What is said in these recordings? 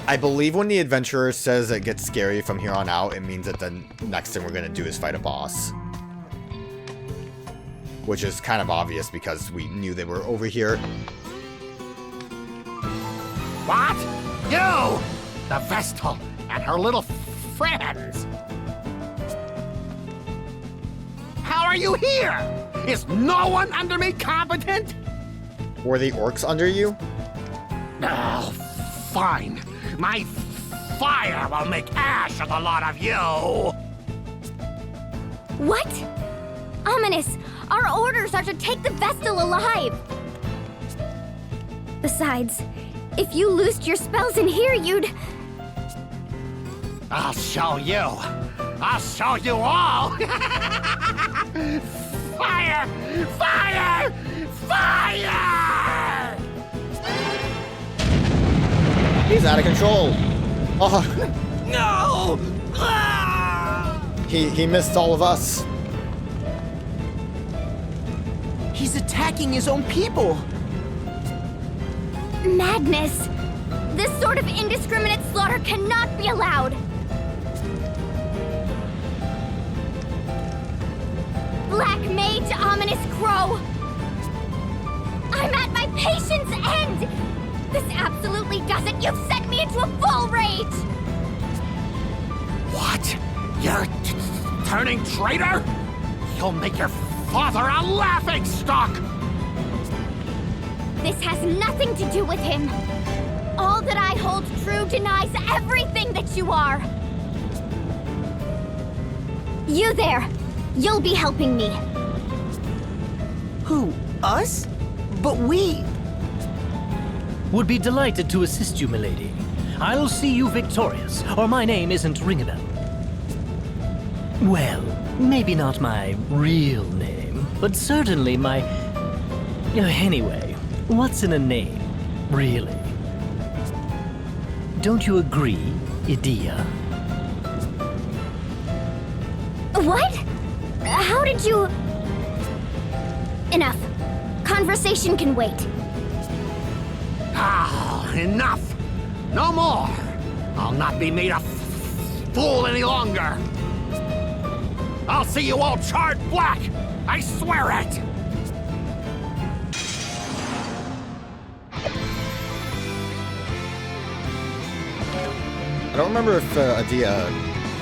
I believe when the adventurer says it gets scary from here on out, it means that the next thing we're gonna do is fight a boss. Which is kind of obvious because we knew they were over here. What? You! The Vestal and her little friends! How are you here? Is no one under me competent? Were the orcs under you? Oh, fine. My fire will make ash of the lot of you! What? Ominous! Our orders are to take the Vestal alive! Besides, if you loosed your spells in here, you'd... I'll show you! I'll show you all! Fire! Fire! Fire! He's out of control! Oh, No! Ah! he missed all of us. He's attacking his own people. Madness! This sort of indiscriminate slaughter cannot be allowed! Black Mage Ominous Crow! I'm at my patience end! This absolutely does it! You've sent me into a full rage! What? You're turning traitor? You'll make your father a laughingstock! This has nothing to do with him. All that I hold true denies everything that you are. You there. You'll be helping me. Who? Us? But we... Would be delighted to assist you, milady. I'll see you victorious, or my name isn't ringable. Well, maybe not my real name, but certainly my... Anyway, what's in a name, really? Don't you agree, Idia? What? How did you... Enough. Conversation can wait. Ah, enough! No more! I'll not be made a fool any longer! I'll see you all charred black! I swear it! I don't remember if Adia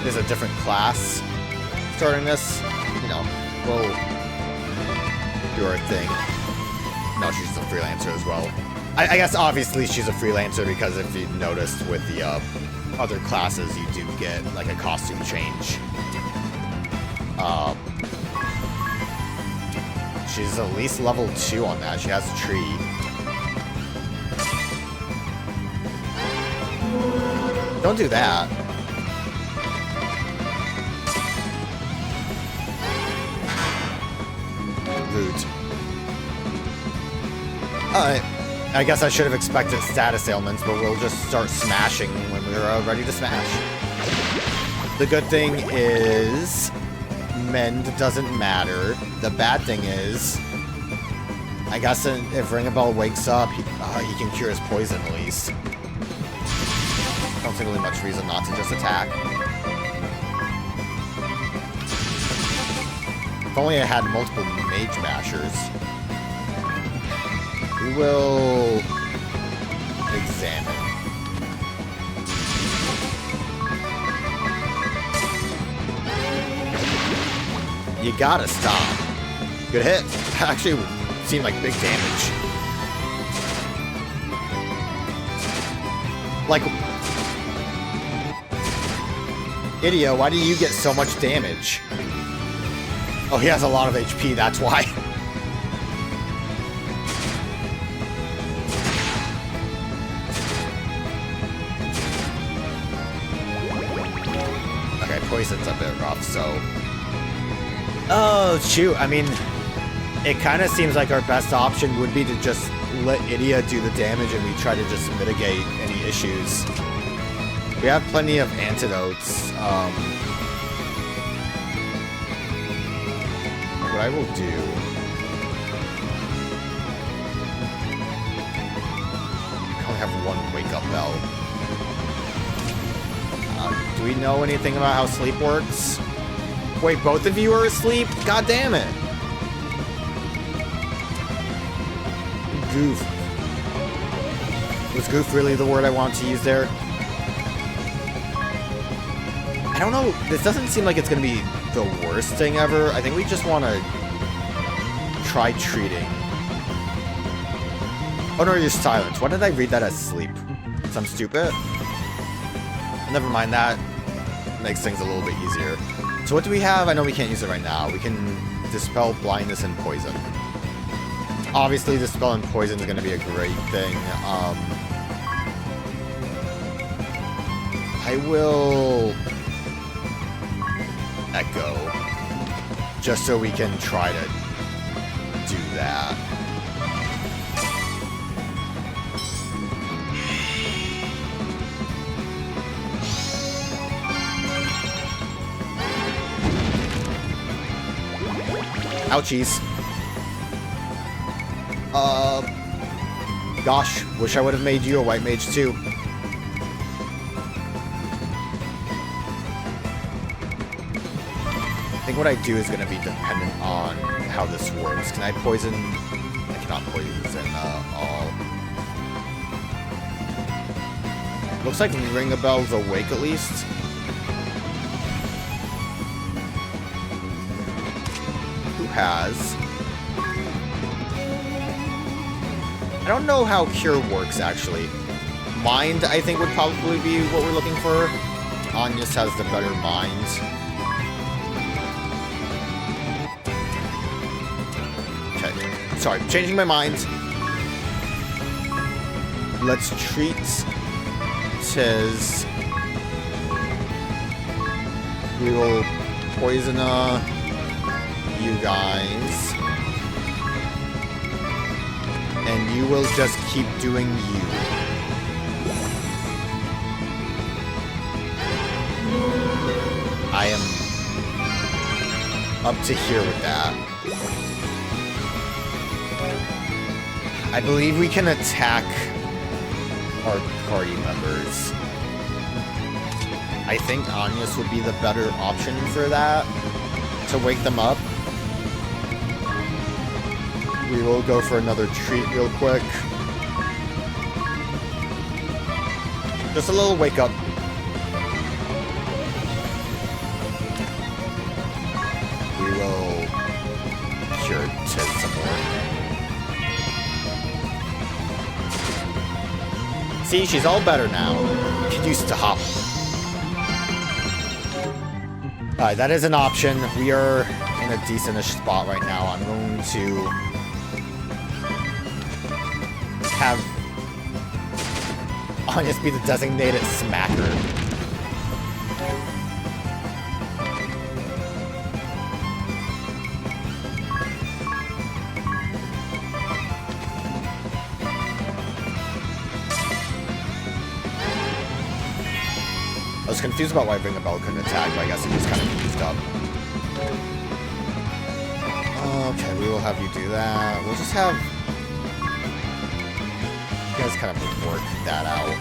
is a different class starting this. You know, we'll do our thing. No, she's a freelancer as well. I guess obviously she's a freelancer because if you noticed with the other classes, you do get like a costume change. She's at least level 2 on that. She has a tree. Don't do that. Rude. Alright. I guess I should have expected status ailments, but we'll just start smashing when we're ready to smash. The good thing is... mend doesn't matter. The bad thing is... I guess if Ringabel wakes up, he can cure his poison at least. Don't see really much reason not to just attack. If only I had multiple mage mashers. We will examine. You gotta stop. Good hit. Actually, seemed like big damage. Like, Idio, why do you get so much damage? Oh, he has a lot of HP, that's why. Okay, poison's a bit rough, so... Oh, shoot, I mean... It kind of seems like our best option would be to just let Idia do the damage and we try to just mitigate any issues. We have plenty of antidotes. What I will do... I only have one wake-up bell. Do we know anything about how sleep works? Wait, both of you are asleep? God damn it. Goof. Was goof really the word I wanted to use there? I don't know. This doesn't seem like it's going to be the worst thing ever. I think we just want to try treating. Oh no, you're silent. Why did I read that as sleep? Because I'm stupid? Never mind, that makes things a little bit easier. So what do we have? I know we can't use it right now. We can dispel blindness and poison. Obviously, dispel and poison is going to be a great thing. I will echo, just so we can try to do that. Ouchies. Gosh, wish I would have made you a white mage too. I think what I do is going to be dependent on how this works. Can I poison? I cannot poison all. Looks like Ring a Bell's awake at least. Who has? I don't know how Cure works, actually. Mind, I think, would probably be what we're looking for. Agnès has the better mind. Okay. Sorry, changing my mind. Let's treat Tiz. We will poison you guys. And you will just keep doing you. I am up to here with that. I believe we can attack our party members. I think Agnès would be the better option for that, to wake them up. We will go for another treat real quick. Just a little wake up. We will cure Tiz some more. See, she's all better now. Can you stop? Alright, that is an option. We are in a decentish spot right now. I'm going to have Agnès be the designated smacker. I was confused about why Ring a Bell couldn't attack, but I guess it was kind of used up. Okay, we will have you do that. We'll just have you guys kind of work that out.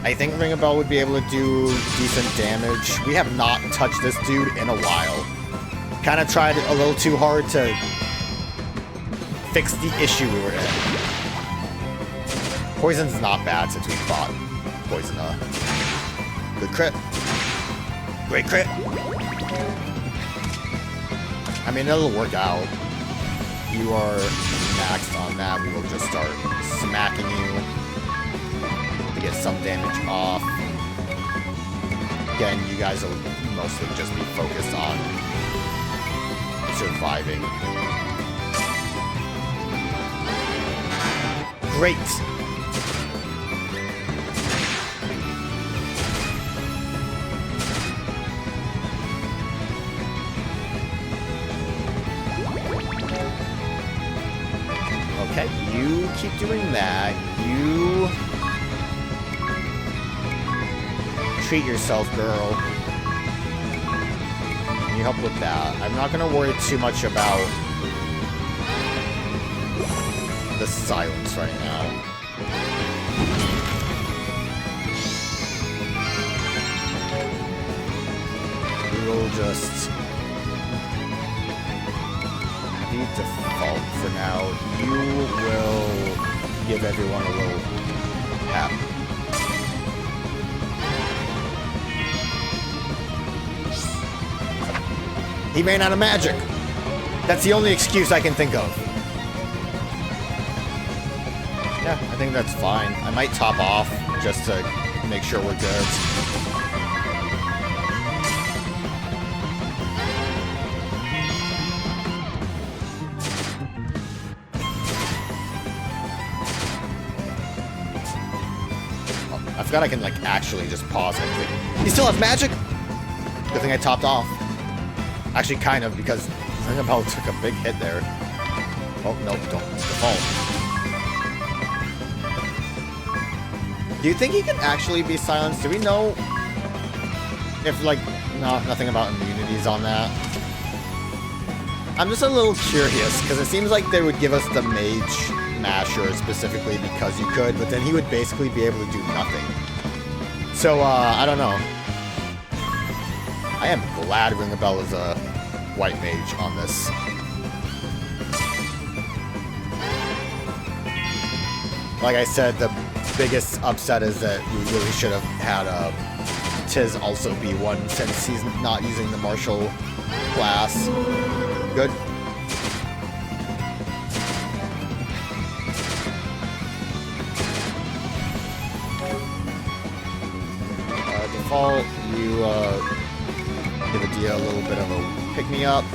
I think Ring a Bell would be able to do decent damage. We have not touched this dude in a while. Kind of tried a little too hard to fix the issue we were in. Poison's not bad since we fought Poison. Good crit. Great crit. I mean, it'll work out. You are maxed on that. We will just start smacking you to get some damage off. Again, you guys will mostly just be focused on surviving. Great. Okay, you keep doing that. You treat yourself, girl. Can you help with that? I'm not gonna worry too much about the silence right now. will just have you default for now. You will give everyone a little tap. He ran out of magic. That's the only excuse I can think of. Yeah, I think that's fine. I might top off just to make sure we're good. Oh, I forgot I can, like, actually just pause everything. He still has magic? Good thing I topped off. Actually, kind of, because Ringabel took a big hit there. Oh, no, don't default. Do you think he can actually be silenced? Do we know if, like, no, nothing about immunities on that? I'm just a little curious, because it seems like they would give us the Mage Masher specifically because you could, but then he would basically be able to do nothing. So, I don't know. I am glad Ringabel is a white mage on this. Like I said, the biggest upset is that we really should have had Tiz also be one since he's not using the martial class. Good. Default, you give Adia a little bit of a pick-me-up,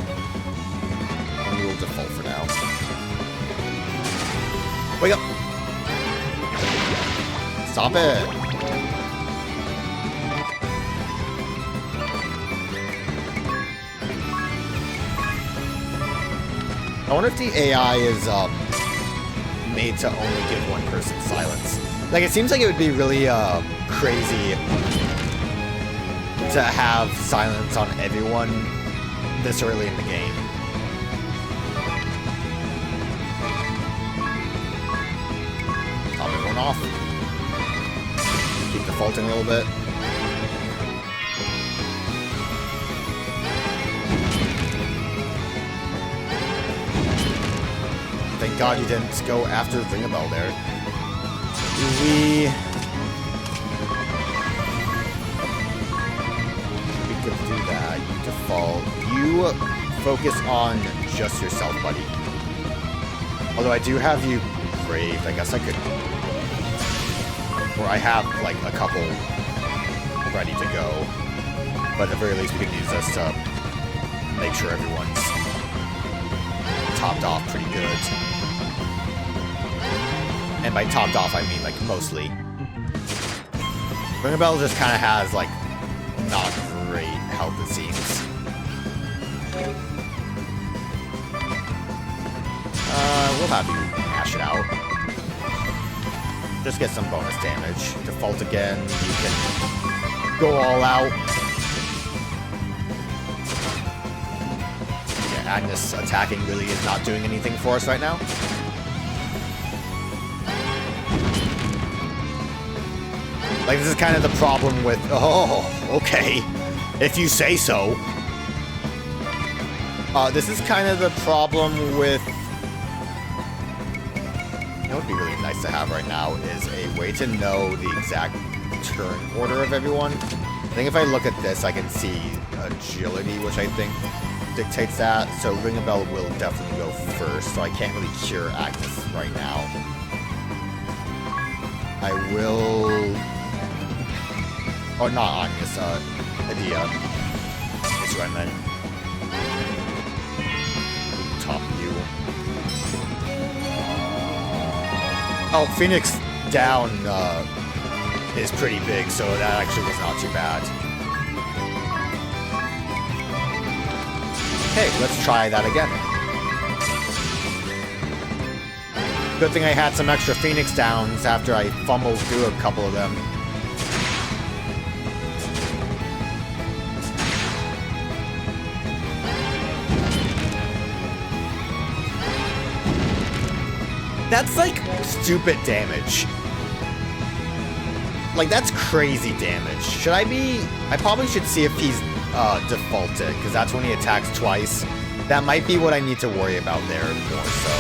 and you will default for now. Wake up! Stop it! I wonder if the AI is made to only give one person silence. Like, it seems like it would be really crazy to have silence on everyone this early in the game. Top everyone off. Keep defaulting a little bit. Thank God you didn't go after Ringabel there. We could do that. You default. You focus on just yourself, buddy. Although I do have you braved. I guess I could... Or I have, like, a couple ready to go. But at the very least, we can use this to make sure everyone's topped off pretty good. And by topped off, I mean, like, mostly. Ringabel just kind of has, like, not great health, it seems. We'll have you hash it out. Just get some bonus damage. Default again. You can go all out. Yeah, Agnès attacking really is not doing anything for us right now. Like, this is kind of the problem with... Oh, okay. If you say so. This is kind of the problem with... You know what would be really nice to have right now is a way to know the exact turn order of everyone. I think if I look at this, I can see agility, which I think dictates that. So Ringabel will definitely go first, so I can't really cure Agnès right now. I will... Oh, not Agnès, Adia. That's what I meant. Top you. Oh, Phoenix down is pretty big, so that actually was not too bad. Okay, let's try that again. Good thing I had some extra Phoenix downs after I fumbled through a couple of them. That's like stupid damage. Like, that's crazy damage. Should I be... I probably should see if he's default it, because that's when he attacks twice. That might be what I need to worry about there more so.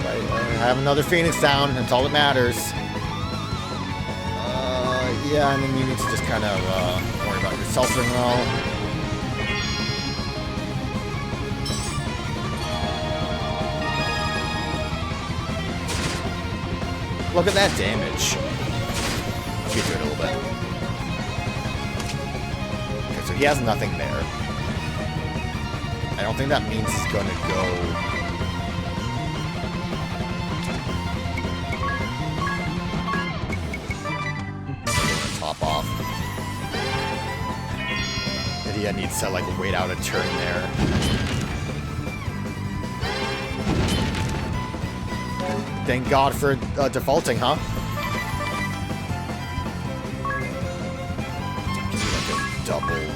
I have another Phoenix down, that's all that matters. Yeah, and then you need to just kind of worry about yourself as well. Look at that damage. Keep doing it a little bit. Okay, so he has nothing there. I don't think that means he's gonna go. Top off. Lydia needs to like wait out a turn there. Thank God for defaulting, huh? Like a double.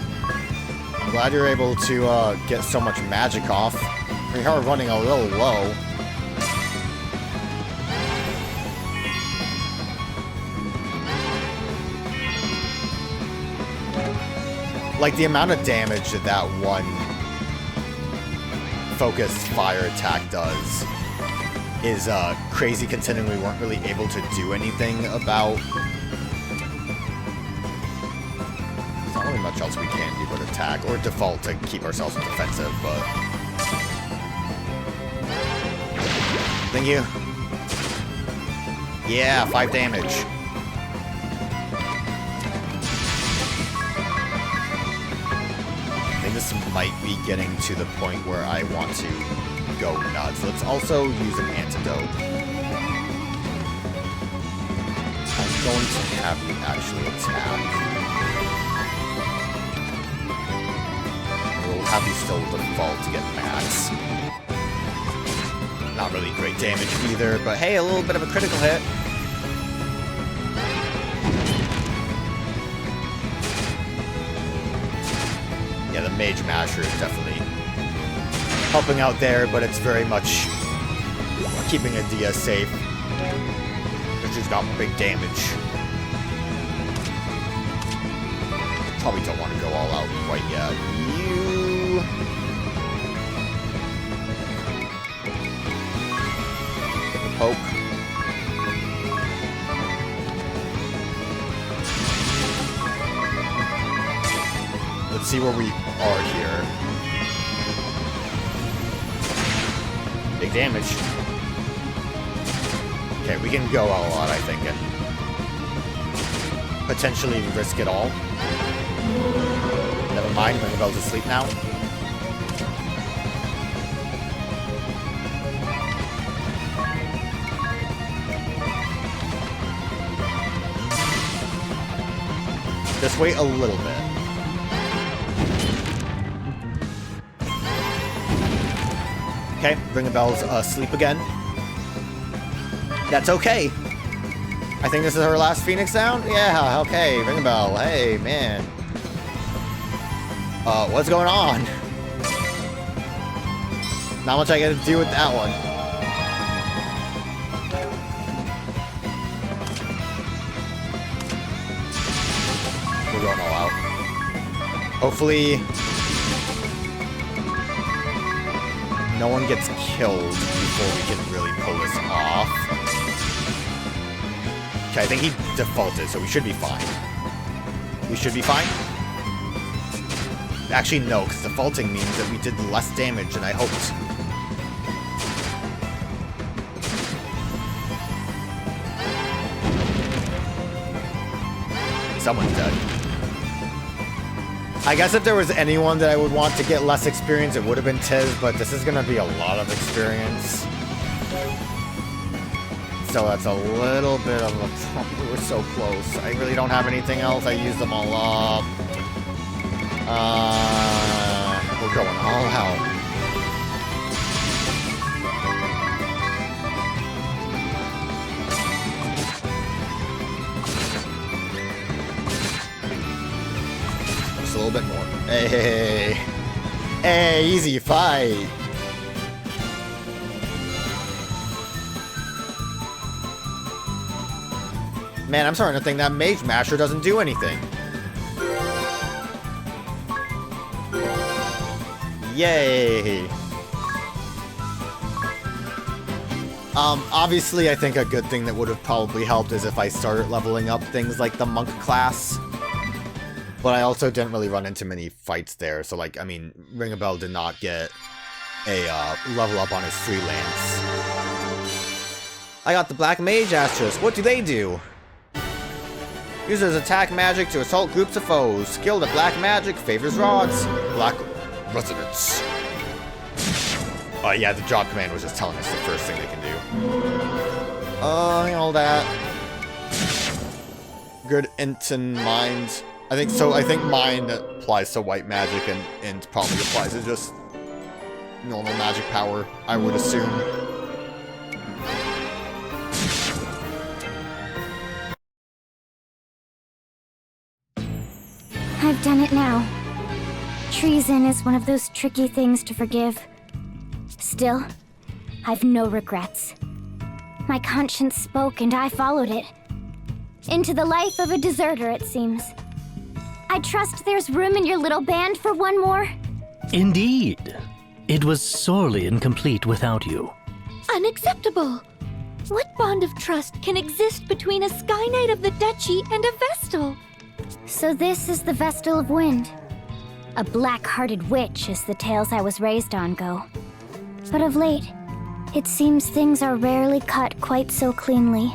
I'm glad you're able to get so much magic off. We are running a little low. Like the amount of damage that that one focused fire attack does is crazy, considering we weren't really able to do anything about. There's not really much else we can do but attack or default to keep ourselves defensive, but thank you. Yeah, 5 damage. I think this might be getting to the point where I want to go nuts. Let's also use an antidote. I'm going to have you actually attack. We'll have you still default to get max. Not really great damage either, but hey, a little bit of a critical hit. Yeah, the Mage Masher is definitely helping out there, but it's very much keeping Adia safe. But she's got big damage. Probably don't want to go all out quite yet. You... Get the poke. Let's see where we are here. Big damage. Okay, we can go all out, I think, and potentially risk it all. Never mind, Ringabel's asleep now. Just wait a little bit. Okay, Ringabel's asleep again. That's okay. I think this is her last Phoenix sound? Yeah, okay, Ringabel. Hey, man. What's going on? Not much I gotta do with that one. We're going all out. Hopefully no one gets killed before we can really pull this off. Okay, I think he defaulted, so we should be fine. We should be fine? Actually, no, because defaulting means that we did less damage than I hoped. Someone's dead. I guess if there was anyone that I would want to get less experience, it would have been Tiz, but this is going to be a lot of experience. So that's a little bit of a... We're so close. I really don't have anything else. I used them all up. We're going all out. Just a little bit more. Hey, hey, easy fight. Man, I'm starting to think that Mage Masher doesn't do anything. Yay! Obviously, I think a good thing that would have probably helped is if I started leveling up things like the Monk class. But I also didn't really run into many fights there, so like, I mean, Ring a Bell did not get a level up on his freelance. I got the Black Mage Asterisk. What do they do? Uses attack magic to assault groups of foes. Skill to Black Magic, favors rods. Black Resonance. Oh yeah, the drop command was just telling us the first thing they can do. All that. Good int and mind. I think so. I think mind applies to white magic and int probably applies to just normal magic power, I would assume. I've done it now. Treason is one of those tricky things to forgive. Still, I've no regrets. My conscience spoke and I followed it. Into the life of a deserter, it seems. I trust there's room in your little band for one more? Indeed. It was sorely incomplete without you. Unacceptable! What bond of trust can exist between a Sky Knight of the Duchy and a Vestal? So this is the Vestal of Wind. A black-hearted witch, as the tales I was raised on go. But of late, it seems things are rarely cut quite so cleanly.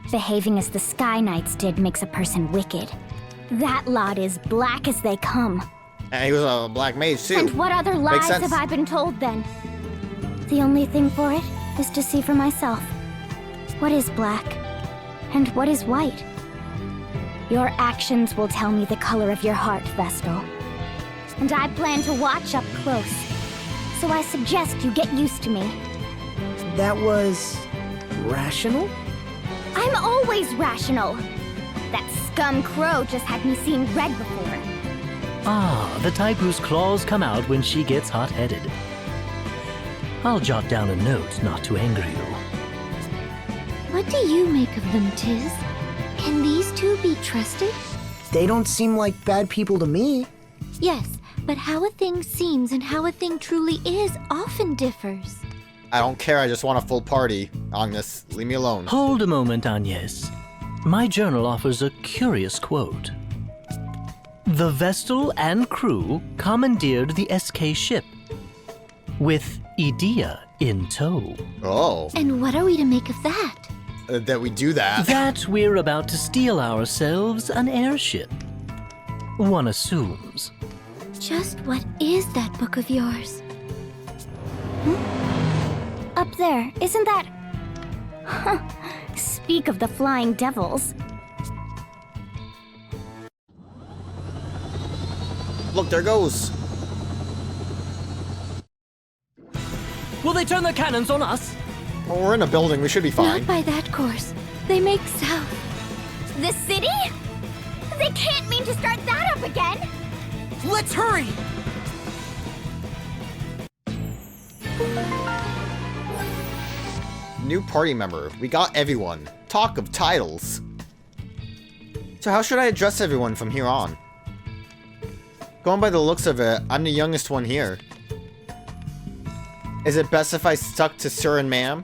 Behaving as the Sky Knights did makes a person wicked. That lot is black as they come. And he was a black mage too. And what other lies have I been told then? The only thing for it is to see for myself. What is black? And what is white? Your actions will tell me the color of your heart, Vestal. And I plan to watch up close. So I suggest you get used to me. That was... rational? I'm always rational. That scum crow just had me seeing red before. Ah, the type whose claws come out when she gets hot-headed. I'll jot down a note not to anger you. What do you make of them, Tiz? Can these two be trusted? They don't seem like bad people to me. Yes, but how a thing seems and how a thing truly is often differs. I don't care, I just want a full party. Agnès, leave me alone. Hold a moment, Agnès. My journal offers a curious quote. The Vestal and crew commandeered the SK ship, with Idea in tow. Oh. And what are we to make of that? That we do that. That we're about to steal ourselves an airship. One assumes. Just what is that book of yours? Up there, isn't that... Huh. Speak of the flying devils. Look, there goes. Will they turn their cannons on us? Well, we're in a building, we should be fine. Not by that course. They make south. The city? They can't mean to start that up again! Let's hurry! New party member. We got everyone. Talk of titles. So how should I address everyone from here on? Going by the looks of it, I'm the youngest one here. Is it best if I stuck to Sir and Ma'am?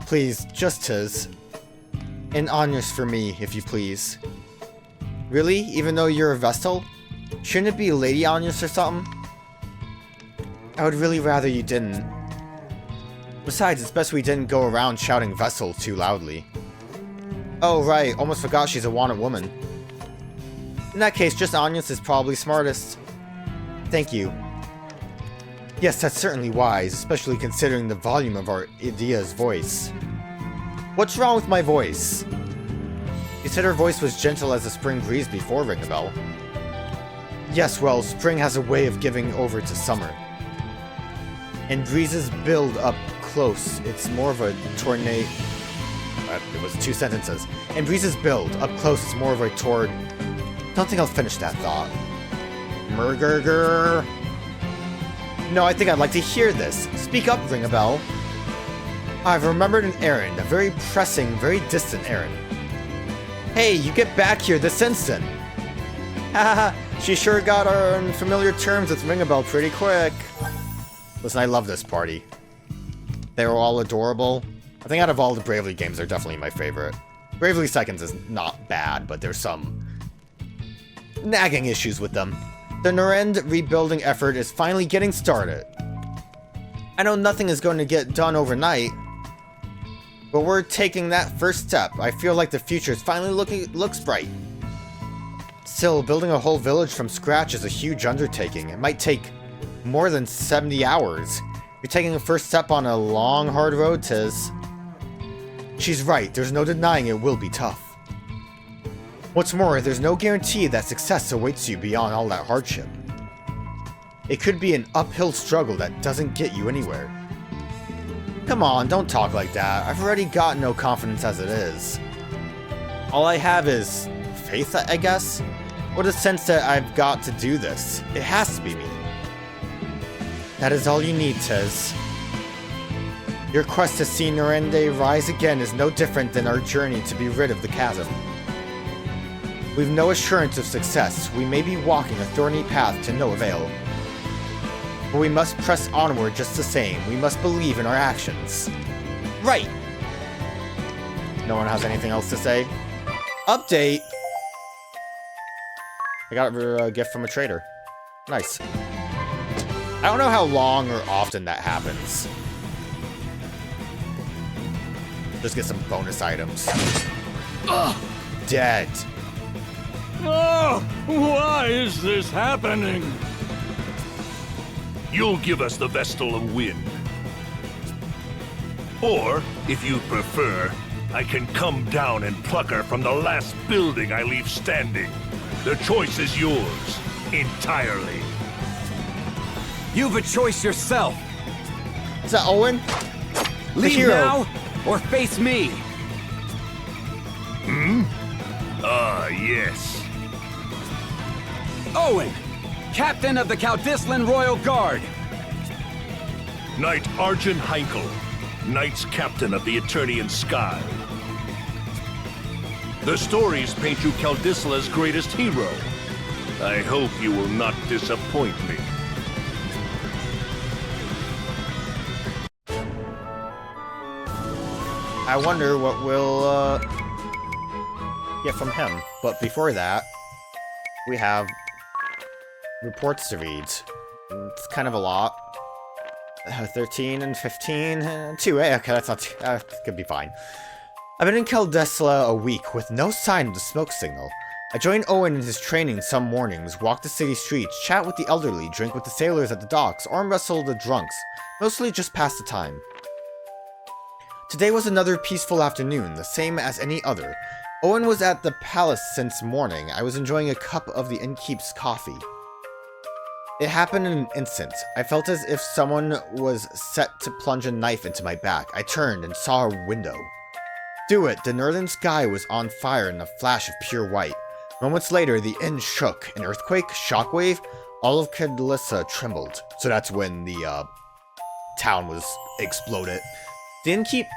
Please, just Tiz. And Agnès for me, if you please. Really? Even though you're a Vestal? Shouldn't it be Lady Agnès or something? I would really rather you didn't. Besides, it's best we didn't go around shouting Vestal too loudly. Oh right, almost forgot she's a wanted woman. In that case, just Agnès is probably smartest. Thank you. Yes, that's certainly wise, especially considering the volume of our Idea's voice. What's wrong with my voice? You said her voice was gentle as a spring breeze before Ring a Bell. Yes, well, spring has a way of giving over to summer. And breezes build up close. It's more of a tornado. It was 2 sentences. And breezes build up close. It's more of a Don't think I'll finish that thought. Murgurger. No, I think I'd like to hear this. Speak up, Ring a Bell. I've remembered an errand, a very pressing, very distant errand. Hey, you get back here this instant. Haha, she sure got on familiar terms with Ringabel pretty quick. Listen, I love this party. They were all adorable. I think out of all the Bravely games, they're definitely my favorite. Bravely Seconds is not bad, but there's some nagging issues with them. The Narend rebuilding effort is finally getting started. I know nothing is going to get done overnight, but we're taking that first step. I feel like the future is finally looks bright. Still, building a whole village from scratch is a huge undertaking. It might take more than 70 hours. You're taking a first step on a long, hard road, Tiz. She's right, there's no denying it will be tough. What's more, there's no guarantee that success awaits you beyond all that hardship. It could be an uphill struggle that doesn't get you anywhere. Come on, don't talk like that. I've already got no confidence as it is. All I have is faith, I guess? Or the sense that I've got to do this. It has to be me. That is all you need, Tiz. Your quest to see Narende rise again is no different than our journey to be rid of the chasm. We've no assurance of success. We may be walking a thorny path to no avail. But we must press onward just the same. We must believe in our actions. Right! No one has anything else to say? Update! I got a gift from a trader. Nice. I don't know how long or often that happens. Just get some bonus items. Ugh! Dead. Oh, why is this happening? You'll give us the Vestal of Wind. Or, if you prefer, I can come down and pluck her from the last building I leave standing. The choice is yours, entirely. You've a choice yourself. Is that Owen? Leave hero. now, or face me. Ah, yes. Owen, Captain of the Caldislan Royal Guard. Knight Arjun Heinkel, Knights Captain of the Eternian Sky. The stories paint you Caldisla's greatest hero. I hope you will not disappoint me. I wonder what we'll get from him. But before that, we have reports to read. It's kind of a lot. 13 and 15, 2. Okay, that's not too, could be fine. I've been in Caldesla a week with no sign of the smoke signal. I join Owen in his training some mornings, walk the city streets, chat with the elderly, drink with the sailors at the docks, arm wrestle the drunks. Mostly just pass the time. Today was another peaceful afternoon, the same as any other. Owen was at the palace since morning. I was enjoying a cup of the innkeep's coffee. It happened in an instant. I felt as if someone was set to plunge a knife into my back. I turned and saw a window. Do it! The northern sky was on fire in a flash of pure white. Moments later, the inn shook. An earthquake? Shockwave? All of Cadlissa trembled. So that's when the, town was exploded. The innkeep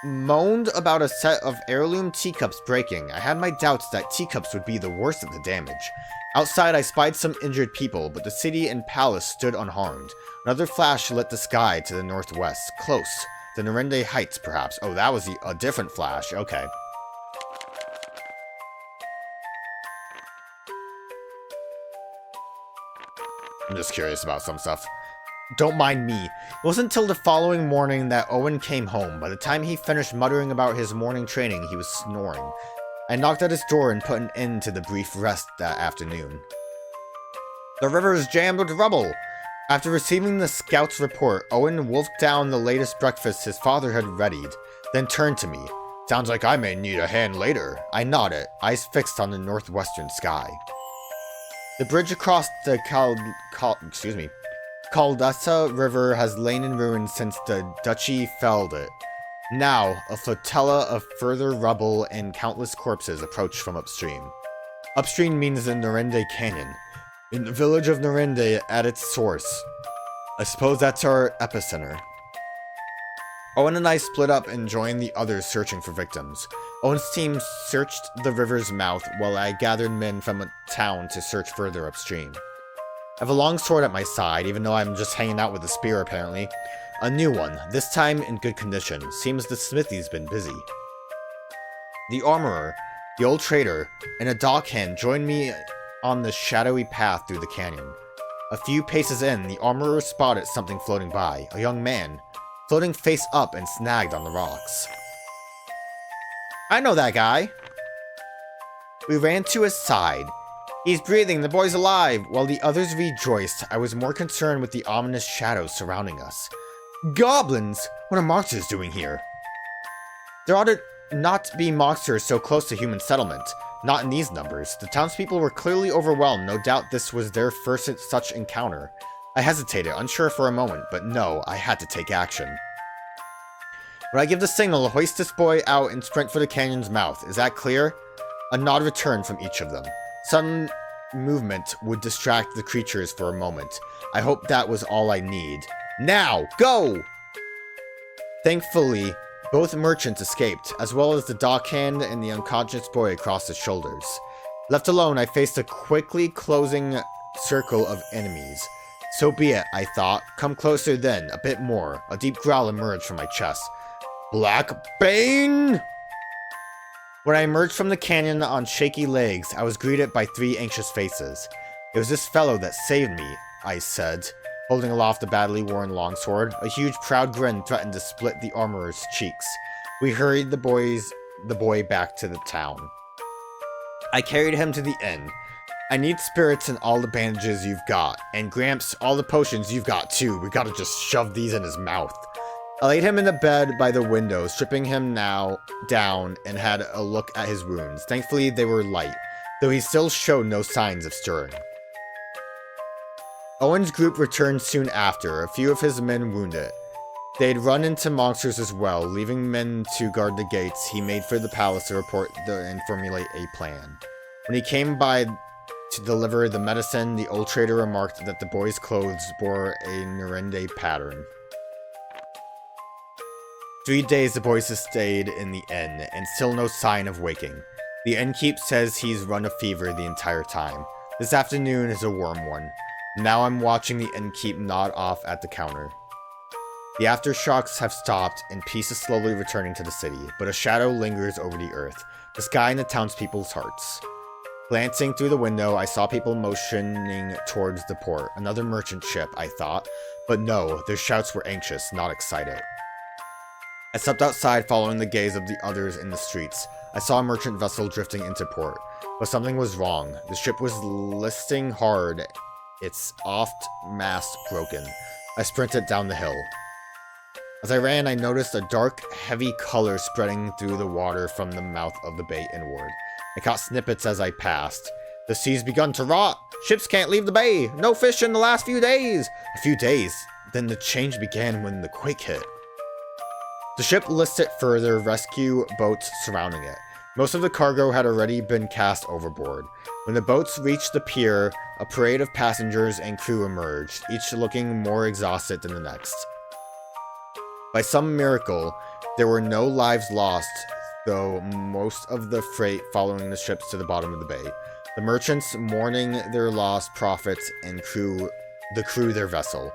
moaned about a set of heirloom teacups breaking. I had my doubts that teacups would be the worst of the damage. Outside, I spied some injured people, but the city and palace stood unharmed. Another flash lit the sky to the northwest. Close. The Narende Heights, perhaps. Oh, that was a different flash. Okay. I'm just curious about some stuff. Don't mind me. It wasn't until the following morning that Owen came home. By the time he finished muttering about his morning training, he was snoring. I knocked at his door and put an end to the brief rest that afternoon. The river is jammed with rubble. After receiving the scout's report, Owen wolfed down the latest breakfast his father had readied, then turned to me. Sounds like I may need a hand later. I nodded, eyes fixed on the northwestern sky. The bridge across the Caldessa River has lain in ruins since the duchy felled it. Now, a flotilla of further rubble and countless corpses approach from upstream. Upstream means the Narende Canyon, in the village of Narende at its source. I suppose that's our epicenter. Owen and I split up and joined the others searching for victims. Owen's team searched the river's mouth while I gathered men from a town to search further upstream. I have a long sword at my side, even though I'm just hanging out with a spear apparently. A new one, this time in good condition. Seems the smithy's been busy. The armorer, the old trader, and a dockhand joined me on the shadowy path through the canyon. A few paces in, the armorer spotted something floating by, a young man, floating face up and snagged on the rocks. I know that guy. We ran to his side. He's breathing, the boy's alive. While the others rejoiced, I was more concerned with the ominous shadows surrounding us. Goblins! What are monsters doing here? There ought to not be monsters so close to human settlement. Not in these numbers. The townspeople were clearly overwhelmed. No doubt this was their first such encounter. I hesitated, unsure for a moment, but no, I had to take action. When I give the signal, hoist this boy out and sprint for the canyon's mouth. Is that clear? A nod returned from each of them. Sudden movement would distract the creatures for a moment. I hope that was all I need. Now, go! Thankfully, both merchants escaped, as well as the dockhand and the unconscious boy across his shoulders. Left alone, I faced a quickly closing circle of enemies. So be it, I thought. Come closer then, a bit more. A deep growl emerged from my chest. Black Bane! When I emerged from the canyon on shaky legs, I was greeted by 3 anxious faces. It was this fellow that saved me, I said, holding aloft the badly worn longsword. A huge proud grin threatened to split the armorer's cheeks. We hurried the boy back to the town. I carried him to the inn. I need spirits and all the bandages you've got. And Gramps, all the potions you've got too. We gotta just shove these in his mouth. I laid him in the bed by the window, stripping him now down, and had a look at his wounds. Thankfully, they were light, though he still showed no signs of stirring. Owen's group returned soon after, a few of his men wounded. They'd run into monsters as well, leaving men to guard the gates. He made for the palace to report and formulate a plan. When he came by to deliver the medicine, the old trader remarked that the boy's clothes bore a Nerende pattern. 3 days the boys have stayed in the inn, and still no sign of waking. The innkeep says he's run a fever the entire time. This afternoon is a warm one. Now I'm watching the innkeep nod off at the counter. The aftershocks have stopped, and peace is slowly returning to the city, but a shadow lingers over the earth, the sky and the townspeople's hearts. Glancing through the window, I saw people motioning towards the port. Another merchant ship, I thought, but no, their shouts were anxious, not excited. I stepped outside, following the gaze of the others in the streets. I saw a merchant vessel drifting into port, but something was wrong. The ship was listing hard, its aft mast broken. I sprinted down the hill. As I ran, I noticed a dark, heavy color spreading through the water from the mouth of the bay inward. I caught snippets as I passed. The sea's begun to rot! Ships can't leave the bay! No fish in the last few days! A few days? Then the change began when the quake hit. The ship listed further rescue boats surrounding it. Most of the cargo had already been cast overboard. When the boats reached the pier, a parade of passengers and crew emerged, each looking more exhausted than the next. By some miracle, there were no lives lost, though most of the freight following the ships to the bottom of the bay. The merchants mourning their lost profits and the crew their vessel.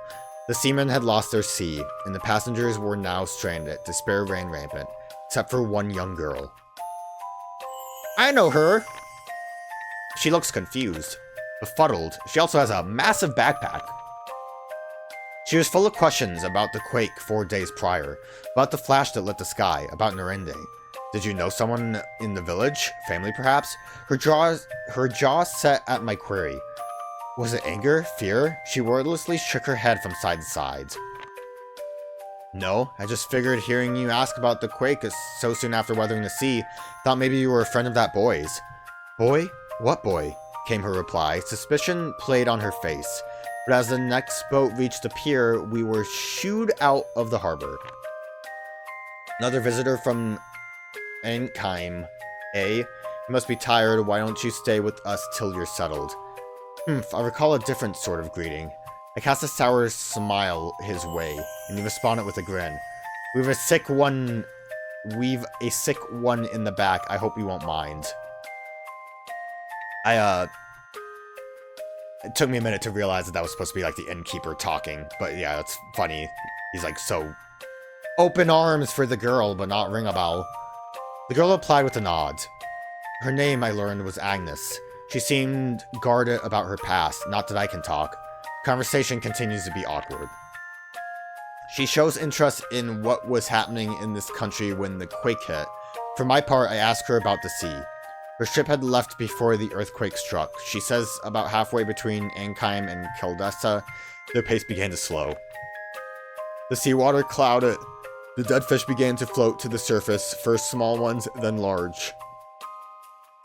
The seamen had lost their sea, and the passengers were now stranded. Despair ran rampant, except for one young girl. I know her! She looks confused, befuddled. She also has a massive backpack. She was full of questions about the quake 4 days prior, about the flash that lit the sky, about Nerende. Did you know someone in the village? Family, perhaps? Her jaw set at my query. Was it anger? Fear? She wordlessly shook her head from side to side. No, I just figured hearing you ask about the quake so soon after weathering the sea, thought maybe you were a friend of that boy's. Boy? What boy? Came her reply. Suspicion played on her face. But as the next boat reached the pier, we were shooed out of the harbor. Another visitor from Enkheim, eh? You must be tired. Why don't you stay with us till you're settled? I recall a different sort of greeting. I cast a sour smile his way, and he responded with a grin. We have a sick one we've a sick one in the back. I hope you won't mind. It took me a minute to realize that that was supposed to be like the innkeeper talking, but yeah, that's funny. He's like, so open arms for the girl, but not ring a bell. The girl replied with a nod. Her name, I learned, was Agnès. She seemed guarded about her past, not that I can talk. Conversation continues to be awkward. She shows interest in what was happening in this country when the quake hit. For my part, I asked her about the sea. Her ship had left before the earthquake struck. She says about halfway between Ankheim and Caldessa, their pace began to slow. The seawater clouded. The dead fish began to float to the surface, first small ones, then large.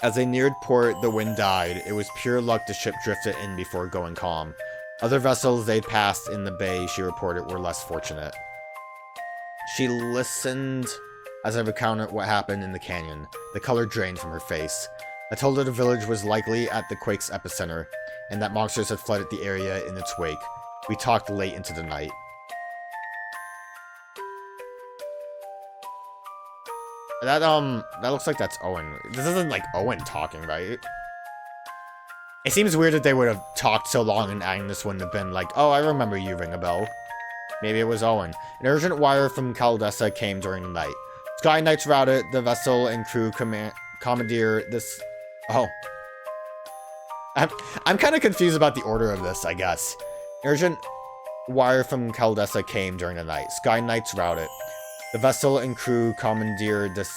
As they neared port, the wind died. It was pure luck the ship drifted in before going calm. Other vessels they'd passed in the bay, she reported, were less fortunate. She listened as I recounted what happened in the canyon. The color drained from her face. I told her the village was likely at the quake's epicenter, and that monsters had flooded the area in its wake. We talked late into the night. That looks like that's Owen. This isn't like Owen talking, right? It seems weird that they would have talked so long and Agnès wouldn't have been like, oh, I remember you, ring a bell. Maybe it was Owen. An urgent wire from Caldessa came during the night. Sky Knights routed, the vessel and crew commandeer this... Oh. I'm kind of confused about the order of this, I guess. Urgent wire from Caldessa came during the night. Sky Knights routed. The vessel and crew commandeered this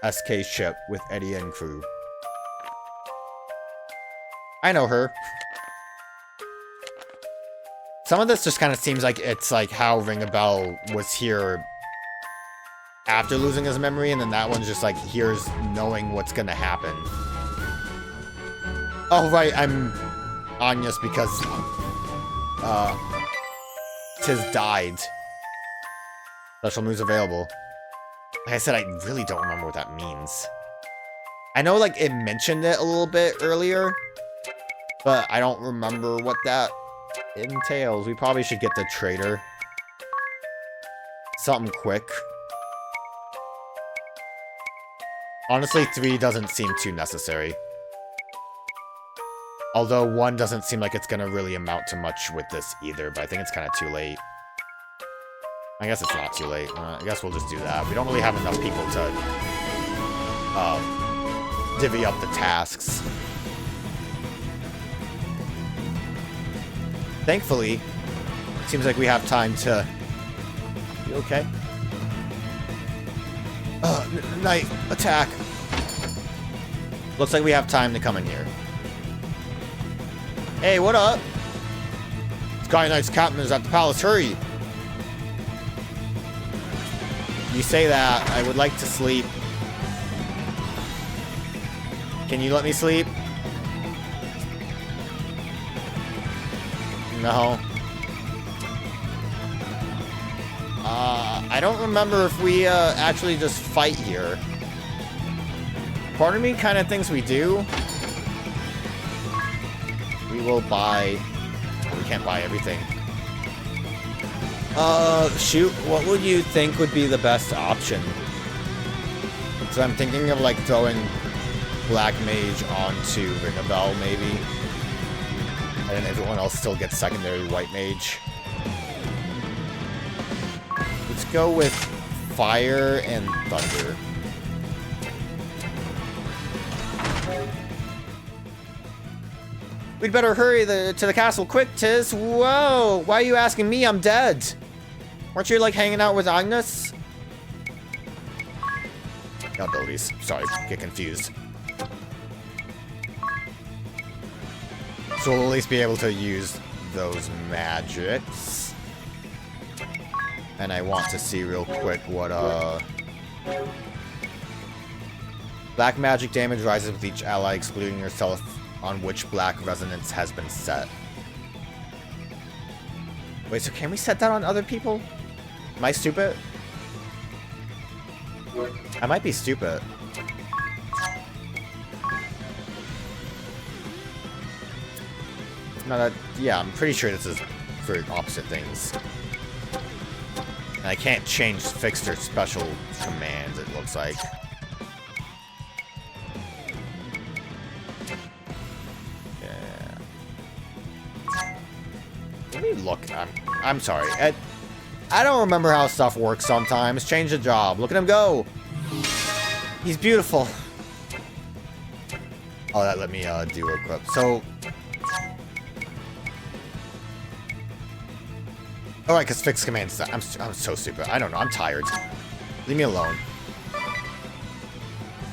SK ship with Eddie and crew. I know her. Some of this just kind of seems like it's like how Ring a Bell was here after losing his memory, and then that one's just like here's knowing what's gonna happen. Oh right, I'm Agnès because Tiz died. Special moves available. Like I said, I really don't remember what that means. I know like it mentioned it a little bit earlier, but I don't remember what that entails. We probably should get the trader. Something quick. Honestly, 3 doesn't seem too necessary. Although 1 doesn't seem like it's gonna really amount to much with this either, but I think it's kind of too late. I guess it's not too late. I guess we'll just do that. We don't really have enough people to divvy up the tasks. Thankfully, seems like we have time to... You okay? Knight, attack! Looks like we have time to come in here. Hey, what up? Sky Knight's captain is at the palace, hurry! You say that, I would like to sleep. Can you let me sleep? No. I don't remember if we actually just fight here. Part of me kind of thinks we do. We will buy... We can't buy everything. Shoot, what would you think would be the best option? So I'm thinking of, like, throwing Black Mage onto Ring a Bell, maybe. And then everyone else still gets secondary White Mage. Let's go with Fire and Thunder. We'd better hurry to the castle quick, Tiz. Whoa, why are you asking me? I'm dead. Weren't you, like, hanging out with Agnès? Abilities. Sorry, get confused. So we'll at least be able to use those magics. And I want to see real quick what, Black magic damage rises with each ally, excluding yourself, on which black resonance has been set. Wait, so can we set that on other people? Am I stupid? I might be stupid. No, that, yeah, I'm pretty sure this is for opposite things. I can't change fixed or special commands, it looks like. Yeah. Let me look. I'm sorry. I don't remember how stuff works sometimes. Change the job. Look at him go. He's beautiful. Oh, that let me do equip. So. Alright, because fixed commands. I'm so stupid. I don't know. I'm tired. Leave me alone.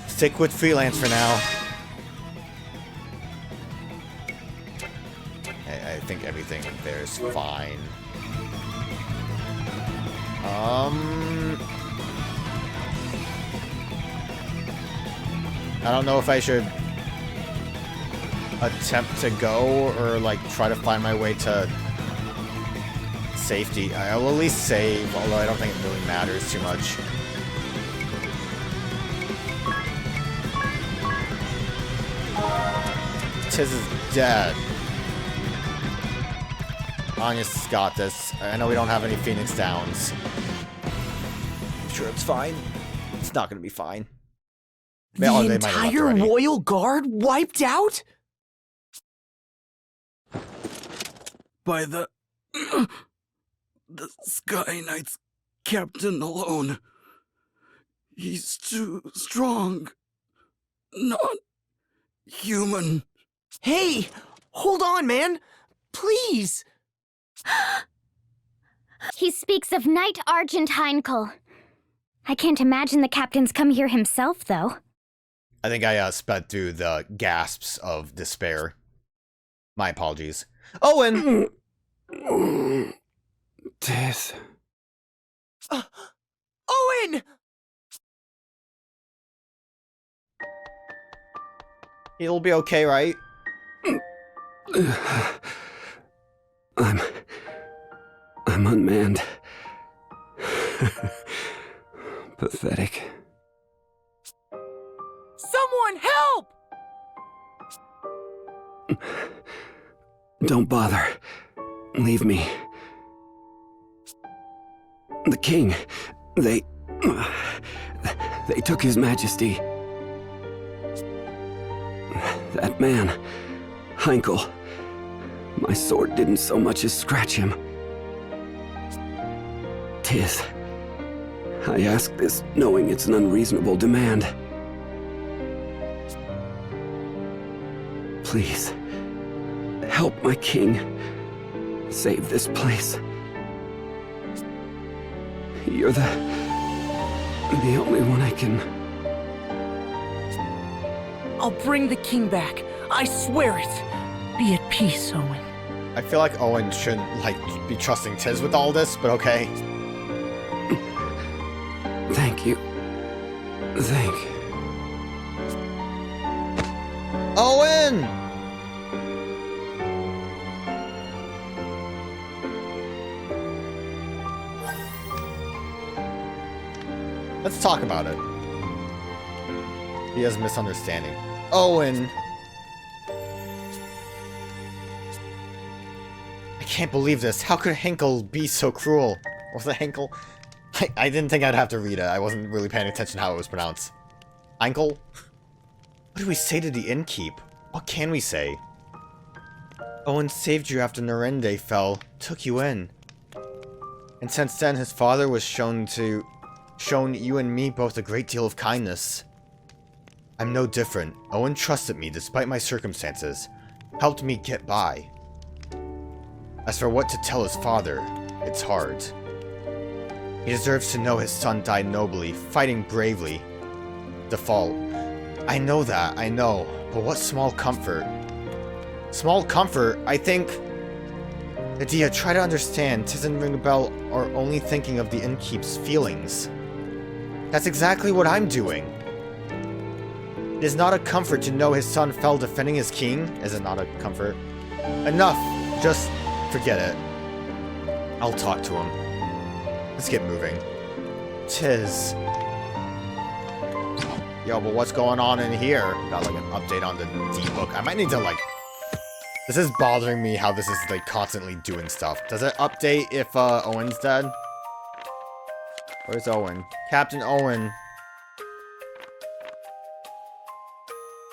Stick with freelance for now. I think everything there is fine. I don't know if I should attempt to go or like try to find my way to safety. I will at least save, although I don't think it really matters too much. Tiz is dead. Agnès got this. I know we don't have any Phoenix Downs. I'm sure it's fine. It's not gonna be fine. The entire Royal Guard wiped out? By the Sky Knight's captain alone. He's too strong. Not human. Hey! Hold on, man! Please! He speaks of Knight Argent Heinkel. I can't imagine the captain's come here himself, though. I think I sped through the gasps of despair. My apologies. Owen! Death. Owen! He'll be okay, right? I'm unmanned. Pathetic. Someone help! Don't bother. Leave me. The king, they took his majesty. That man, Heinkel, my sword didn't so much as scratch him. Tiz, I ask this knowing it's an unreasonable demand. Please, help my king. Save this place. You're the only one I can... I'll bring the king back. I swear it. Be at peace, Owen. I feel like Owen shouldn't, like, be trusting Tiz with all this, but okay. Thank you. Owen! Let's talk about it. He has a misunderstanding. Owen! I can't believe this. How could Henkel be so cruel? Was it Henkel? I didn't think I'd have to read it. I wasn't really paying attention how it was pronounced. Henkel? What do we say to the innkeep? What can we say? Owen saved you after Narende fell, took you in. And since then, his father was shown you and me both a great deal of kindness. I'm no different. Owen trusted me despite my circumstances, helped me get by. As for what to tell his father, it's hard. He deserves to know his son died nobly, fighting bravely. Default. I know that, I know, but what small comfort. Small comfort? I think... Adia, try to understand. Tisn't ring a bell or only thinking of the innkeep's feelings. That's exactly what I'm doing. It is not a comfort to know his son fell defending his king. Is it not a comfort? Enough. Just forget it. I'll talk to him. Let's get moving. Tiz. Yo, but what's going on in here? Got like an update on the D-book. I might need to like... This is bothering me how this is like constantly doing stuff. Does it update if Owen's dead? Where's Owen? Captain Owen.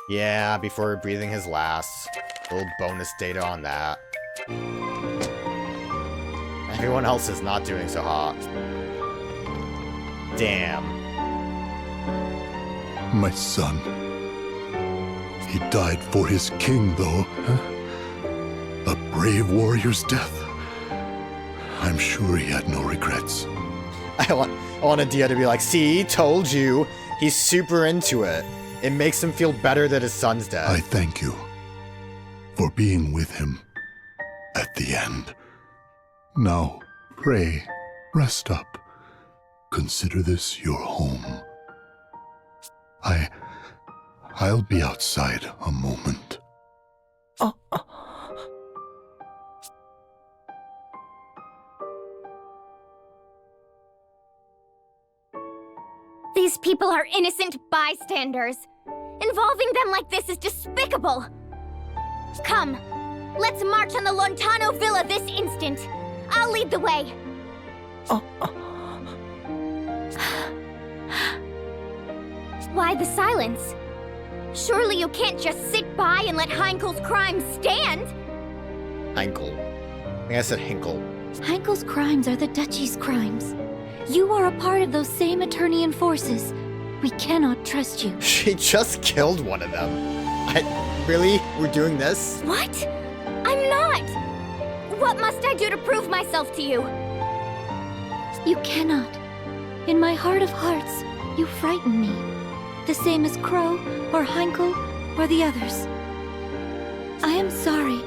Yeah, before breathing his last. A little bonus data on that. Everyone else is not doing so hot. Damn. My son. He died for his king, though. A brave warrior's death. I'm sure he had no regrets. I want Adia to be like, see, told you. He's super into it. It makes him feel better that his son's dead. I thank you for being with him at the end. Now, pray, rest up. Consider this your home. I'll be outside a moment. These people are innocent bystanders. Involving them like this is despicable. Come, let's march on the Lontano Villa this instant. I'll lead the way. Why the silence? Surely you can't just sit by and let Heinkel's crimes stand? Heinkel. I think I said Hinkle. Heinkel's crimes are the Duchy's crimes. You are a part of those same Eternian forces. We cannot trust you. She just killed one of them. Really? We're doing this? What? I'm not! What must I do to prove myself to you? You cannot. In my heart of hearts, you frighten me. The same as Crow, or Heinkel, or the others. I am sorry.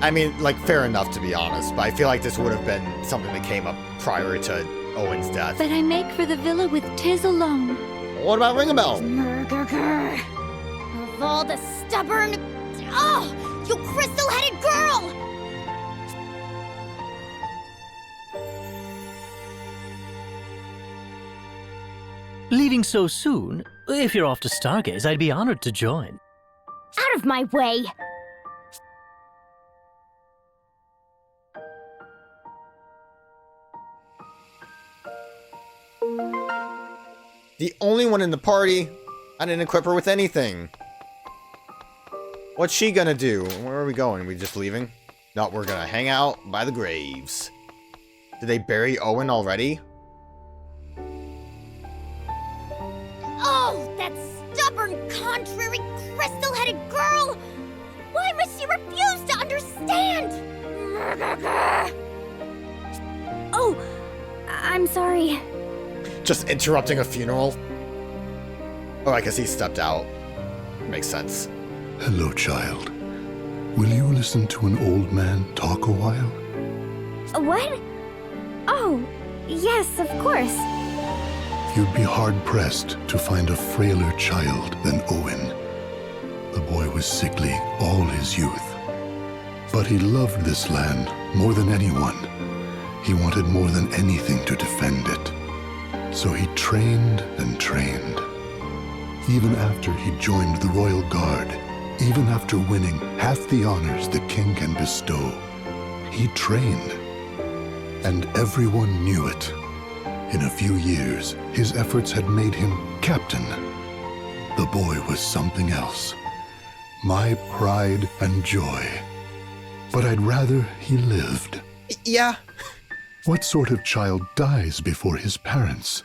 I mean, like, fair enough to be honest, but I feel like this would have been something that came up prior to Owen's death. But I make for the villa with 'tis alone. What about Ring a Bell? Of all the stubborn... Oh! You crystal-headed girl! Leaving so soon? If you're off to Stargaze, I'd be honored to join. Out of my way! The only one in the party. I didn't equip her with anything. What's she gonna do? Where are we going? We just leaving? No, we're gonna hang out by the graves. Did they bury Owen already? Oh, that stubborn, contrary, crystal-headed girl! Why must she refuse to understand? Oh, I'm sorry. Just interrupting a funeral? Oh, I guess he stepped out. Makes sense. Hello, child. Will you listen to an old man talk a while? What? Oh, yes, of course. You'd be hard-pressed to find a frailer child than Owen. The boy was sickly all his youth. But he loved this land more than anyone. He wanted more than anything to defend it. So he trained and trained. Even after he joined the Royal Guard, even after winning half the honors the king can bestow, he trained. And everyone knew it. In a few years, his efforts had made him captain. The boy was something else. My pride and joy. But I'd rather he lived. Yeah. What sort of child dies before his parents?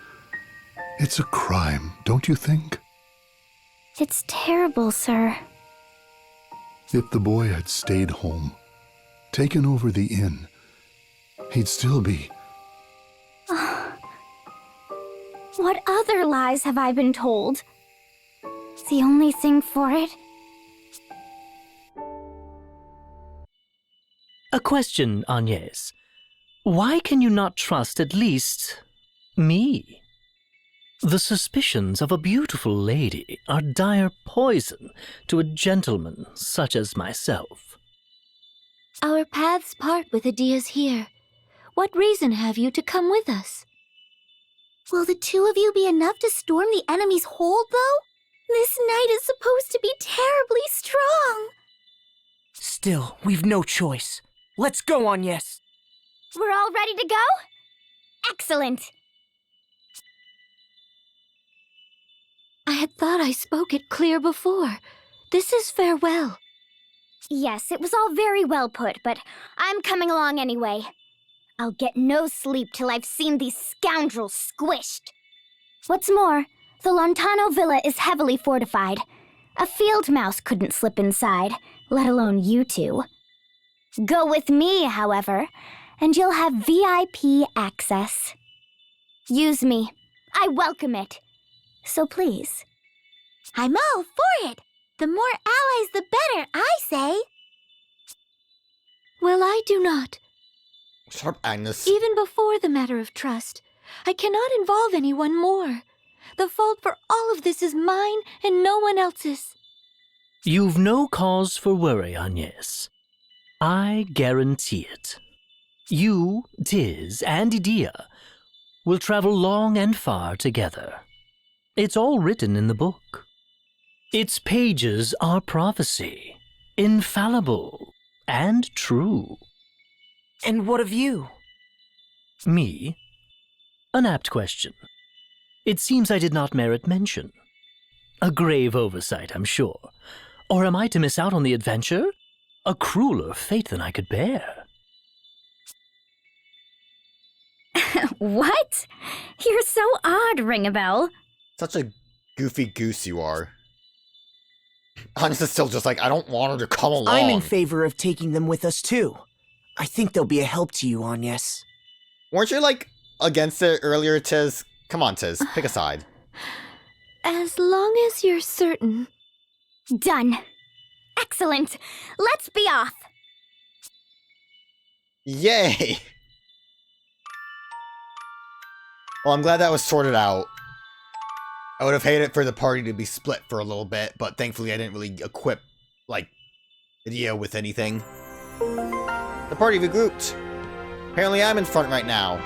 It's a crime, don't you think? It's terrible, sir. If the boy had stayed home, taken over the inn, he'd still be... What other lies have I been told? The only thing for it? A question, Agnès. Why can you not trust at least me? The suspicions of a beautiful lady are dire poison to a gentleman such as myself. Our paths part with Adia's here. What reason have you to come with us? Will the two of you be enough to storm the enemy's hold, though? This night is supposed to be terribly strong. Still, we've no choice. Let's go, Agnès. We're all ready to go? Excellent. I had thought I spoke it clear before. This is farewell. Yes, it was all very well put, but I'm coming along anyway. I'll get no sleep till I've seen these scoundrels squished. What's more, the Lontano Villa is heavily fortified. A field mouse couldn't slip inside, let alone you two. Go with me, however, and you'll have VIP access. Use me. I welcome it. So please. I'm all for it. The more allies, the better, I say. Well, I do not. Shut up, Agnès. Even before the matter of trust, I cannot involve anyone more. The fault for all of this is mine and no one else's. You've no cause for worry, Agnès. I guarantee it. You, Tiz, and Idia will travel long and far together. It's all written in the book. Its pages are prophecy, infallible and true. And what of you? Me? An apt question. It seems I did not merit mention. A grave oversight, I'm sure. Or am I to miss out on the adventure? A crueler fate than I could bear. What? You're so odd, Ring-a-Bell. Such a goofy goose you are. Agnès is still just like, I don't want her to come along. I'm in favor of taking them with us too. I think they'll be a help to you, Agnès. Weren't you, like, against it earlier, Tiz? Come on, Tiz, pick a side. As long as you're certain. Done. Excellent. Let's be off. Yay! Well, I'm glad that was sorted out. I would have hated for the party to be split for a little bit, but thankfully I didn't really equip, like, Idia with anything. The party regrouped. Apparently I'm in front right now.